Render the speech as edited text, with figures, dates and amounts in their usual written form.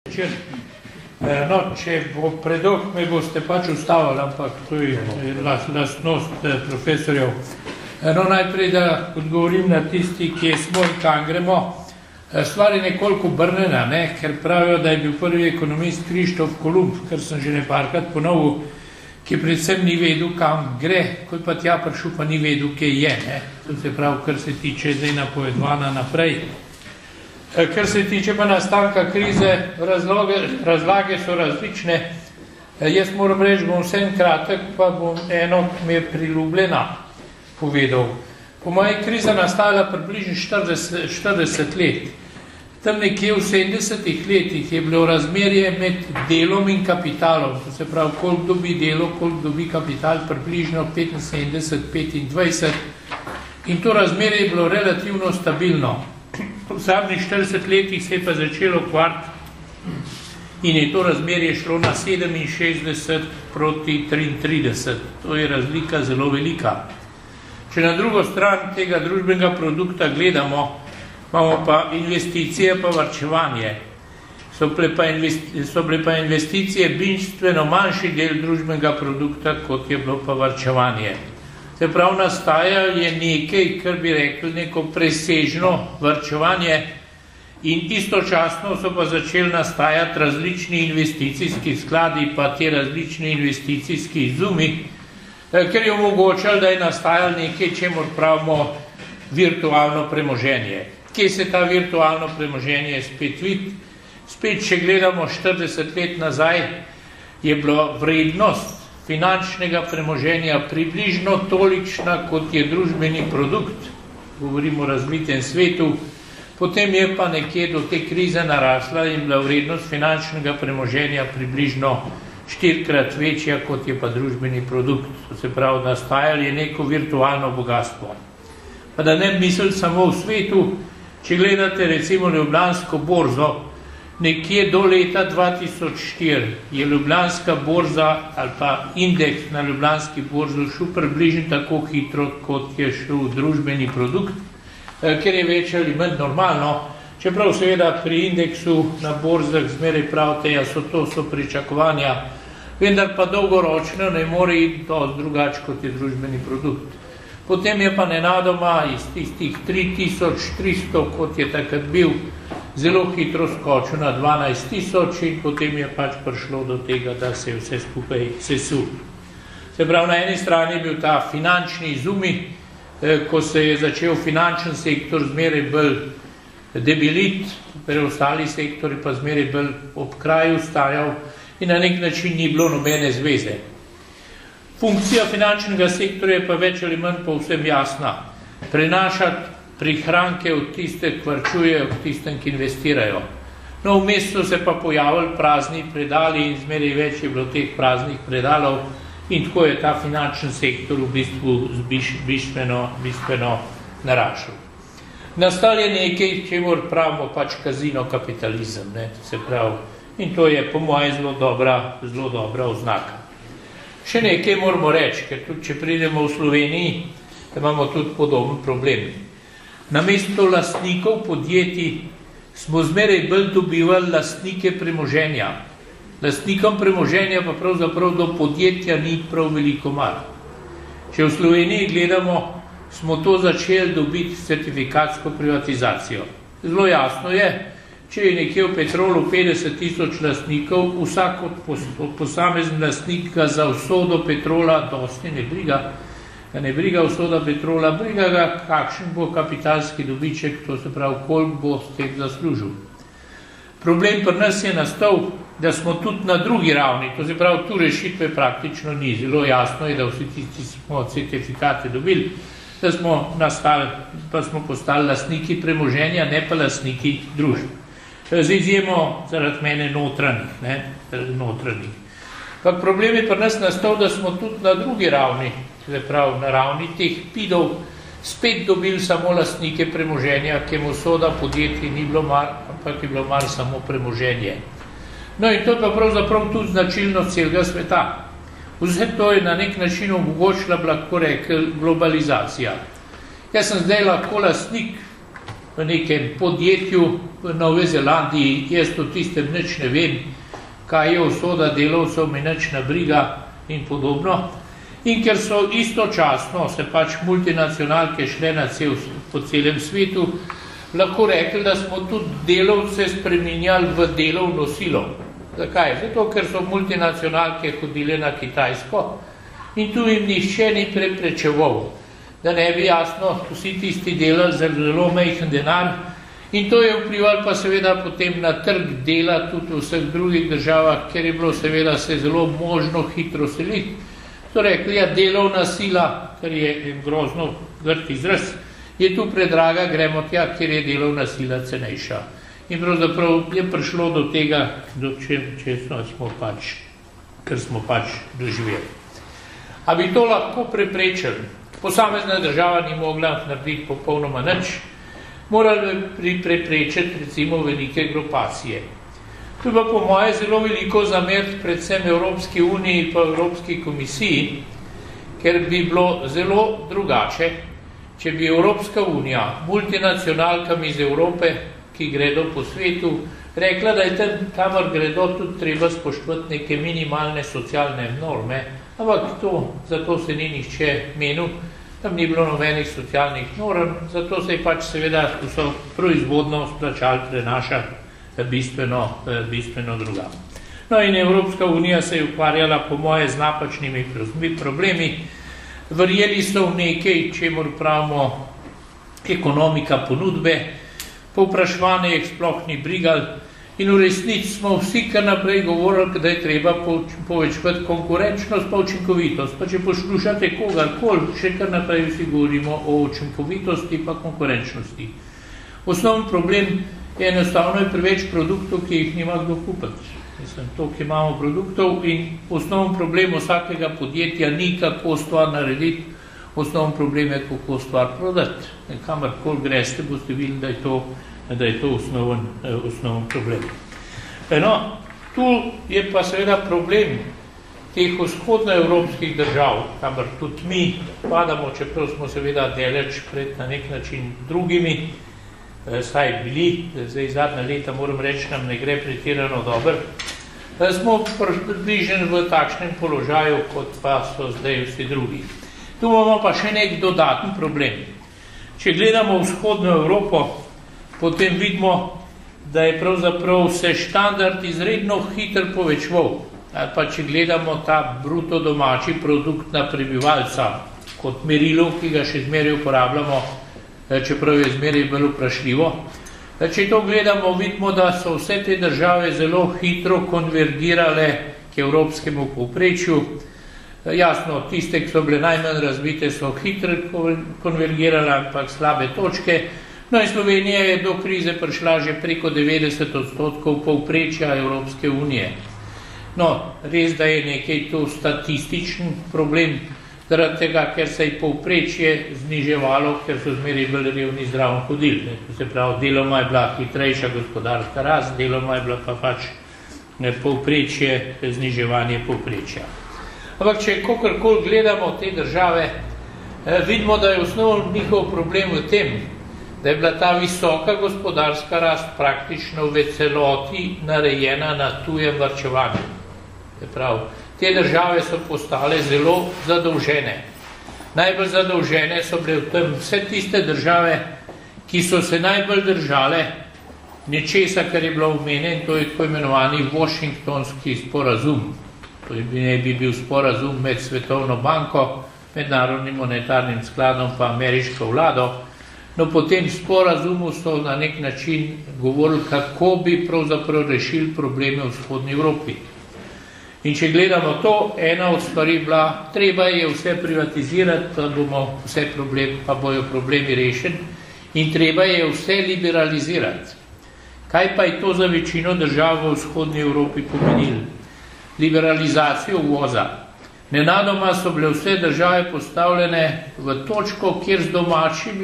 No, če bo predolg, me boste pač ustavili, ampak to je lastnost profesorjev. No, najprej, da odgovorim na tisti, kje smo in kam gremo. Stvar je nekoliko obrnjena, ker pravijo, da je bil prvi ekonomist Krištof Kolumb, kar sem že neparkrat ponovil, ki predvsem ni vedel, kam gre, ko je pa tja prišel, pa ni vedel, kje je. To se pravi, kar se tiče zdaj napovedovana naprej. Kar se tiče pa nastanka krize, razlage so različne. Jaz moram reči, bom vsem kratek, pa bom eno, ki mi je priljubljena povedal. Po moje kriza nastala približno 40 let. Tam nekje v 70-ih letih je bilo razmerje med delom in kapitalom. To se pravi, koliko dobi delo, koliko dobi kapital, približno 75-25. In to razmerje je bilo relativno stabilno. V zadnjih 40 letih se je pa začelo kvariti in je to razmerje šlo na 67 proti 33. To je razlika zelo velika. Če na drugo stran tega družbenega produkta gledamo, imamo pa investicije pa varčevanje. So bile pa investicije bistveno manjši del družbenega produkta, kot je bilo pa varčevanje. Se pravi, nastaja je nekaj, kar bi rekli, neko presežno varčevanje in istočasno so pa začeli nastajati različni investicijski skladi, pa te različni investicijski izumi, ker je omogočalo, da je nastajalo nekaj, čemur pravimo virtualno premoženje. Kje se ta virtualno premoženje spet vidi? Spet, če gledamo 40 let nazaj, je bila vrednost finančnega premoženja približno tolikšna, kot je družbeni produkt, govorimo o razvitem svetu, potem je pa nekje do te krize narasla in bila vrednost finančnega premoženja približno 4-krat večja, kot je pa družbeni produkt. To se pravi, nastajalo je neko virtualno bogatstvo. Pa da ne misliti samo v svetu, če gledate recimo Ljubljansko borzo, nekje do leta 2004 je Ljubljanska borza ali pa indeks na Ljubljanski borzi šel približno tako hitro, kot je šel družbeni produkt, ker je več ali manj normalno, čeprav seveda pri indeksu na borzah zmeraj pravite, so pričakovanja, vendar pa dolgoročno ne more iti dosti drugače, kot je družbeni produkt. Potem je pa nenadoma iz tistih 3300, kot je takrat bil, zelo hitro skočil na 12 000 in potem je pač prišlo do tega, da se je vse skupaj sesul. Se pravi, na eni strani je bil ta finančni izumi, ko se je začel finančni sektor zmeraj bolj debilit, preostali sektori pa zmeraj bolj ob kraju stajal in na nek način ni bilo nobene zveze. Funkcija finančnega sektorja je pa več ali manj povsem jasna. Prenašati prihranke od tiste, ki varčujejo, k tistem, ki investirajo. No, vmes so se pa pojavili prazni predali in zmeraj več je bilo teh praznih predalov in tako je ta finančni sektor v bistvu bistveno narašel. Nastal je nekaj, čemur pravimo pač kazino kapitalizem, se pravi, in to je po moje zelo dobra oznaka. Še nekaj moramo reči, ker tudi če pridemo v Sloveniji, da imamo tudi podoben problem. Namesto lastnikov podjetij smo zmeraj bolj dobivali lastnike premoženja. Lastnikom premoženja pa pravzaprav do podjetja ni prav veliko mar. Če v Sloveniji gledamo, smo to začeli dobiti certifikatsko privatizacijo. Zelo jasno je, če je nekje v Petrolu 50 000 lastnikov, vsak od posamezni lastnika za usodo Petrola dosti ne briga. Da ne briga usoda Petrola, briga ga, kakšen bo kapitalski dobiček, to se pravi, koliko bo s tem zaslužil. Problem pri nas je nastal, da smo tudi na drugi ravni, to se pravi, tu rešitve praktično ni. Zelo jasno je, da vsi tisti smo certifikate dobili, da smo postali lastniki premoženja, ne pa lastniki družb. Z izjemo zaradi mene notranjih. Pak problem je pri nas nastal, da smo tudi na drugi ravni, se pravi na ravni teh pidov, spet dobili samo lastnike premoženja, ki mu soda podjetij ni bilo mar, ampak je bilo mar samo premoženje. No in to je pa pravzaprav tudi značilnost celega sveta. Vse to je na nek način omogočila, lahko rekel, globalizacija. Jaz sem zdaj lahko lastnik v nekem podjetju, v Nove Zelandiji, jaz o tistem nič ne vem, kaj je usoda delavcev, mi nič ne briga in podobno. In ker so istočasno se pač multinacionalke šle po celem svetu, lahko rekli, da smo tudi delavce spreminjali v delovno silo. Zakaj? Zato, ker so multinacionalke hodile na Kitajsko in tu jim nihče ni preprečeval, da ne bi jasno vsi tisti delali za zelo majhen denar. In to je vplivalo pa seveda potem na trg dela tudi v vseh drugih državah, ker je bilo seveda se zelo možno hitro seliti. To rekli, ja, delovna sila, kar je grozno grd izraz, je tu predraga, gremo tja, kjer je delovna sila cenejša. In pravzaprav je prišlo do tega, kar smo pač doživeli. A bi to lahko preprečili? Posamezna država ni mogla narediti popolnoma nič, morali bi preprečiti recimo velike grupacije. To je pa po moje zelo veliko zameriti predvsem Evropski uniji in Evropski komisiji, ker bi bilo zelo drugače, če bi Evropska unija multinacionalkam iz Evrope, ki gredo po svetu, rekla, da je tam, kamor gredo, tudi treba spoštovati neke minimalne socialne norme, ampak zato se ni nihče menil, tam ni bilo nobenih socialnih norm, zato se je pač seveda vso proizvodno splačal prenaša bistveno druga. No in Evropska unija se je ukvarjala po moje z napačnimi problemi, verjeli so v nekaj, čemur pravimo ekonomika ponudbe, povpraševanje jih sploh ni brigal in v resnici smo vsi kar naprej govorili, da je treba povečevati konkurenčnost pa učinkovitost. Pa če poslušate kogarkoli, še kar naprej vsi govorimo o učinkovitosti pa konkurenčnosti. Osnovni problem je enostavno preveč produktov, ki jih nima kdo kupiti. Mislim, to, ki imamo produktov in osnovni problem vsakega podjetja ni, kako stvar narediti, osnovni problem je, kako stvar prodati. Kamorkoli greste, boste videli, da je to osnoven problem. No, tu je pa seveda problem teh vzhodnoevropskih držav, kamor tudi mi padamo, čeprav smo seveda daleč pred na nek način drugimi, saj bili, zdaj zadnja leta moram reči, nam ne gre pretirano dobro, smo približeni v takšnem položaju, kot pa so zdaj vsi drugi. Tu imamo pa še nek dodaten problem. Če gledamo vzhodno Evropo, potem vidimo, da je pravzaprav se štandard izredno hitro povečeval. Ali pa če gledamo ta bruto domači produkt na prebivalca kot merilo, ki ga še zmeraj uporabljamo, čeprav je zmeraj bolj vprašljivo. Če to gledamo, vidimo, da so vse te države zelo hitro konvergirale k evropskemu povprečju. Jasno, tiste, ki so bile najmanj razvite, so hitro konvergirale, ampak slabe točke. No in Slovenija je do krize prišla že preko 90% povprečja Evropske unije. No, res, da je nekaj to statističen problem, zaradi tega, ker se je povprečje zniževalo, ker so zmeraj bolj revni zraven hodili. To se pravi, deloma je bila hitrejša gospodarska rast, deloma je bila pa pač povprečje, zniževanje povprečja. Ampak, če kakorkoli gledamo te države, vidimo, da je osnovni njihov problem v tem, da je bila ta visoka gospodarska rast praktično v celoti narejena na tujem varčevanju. Se pravi, te države so postale zelo zadolžene. Najbolj zadolžene so bile v tem vse tiste države, ki so se najbolj držale nečesa, kar je bilo omenjeno, to je tako imenovani Washingtonski sporazum. To ne bi bil sporazum med Svetovno banko, Mednarodnim monetarnim skladom pa ameriško vlado. No, po tem sporazumu so na nek način govorili, kako bi pravzaprav rešili probleme v vzhodni Evropi. In če gledamo to, ena od stvari bila, treba je vse privatizirati, pa bojo problemi rešeni, in treba je vse liberalizirati. Kaj pa je to za večino držav v vzhodni Evropi pomenilo? Liberalizacijo uvoza. Nenadoma so bile vse države postavljene v točko, kjer z domačimi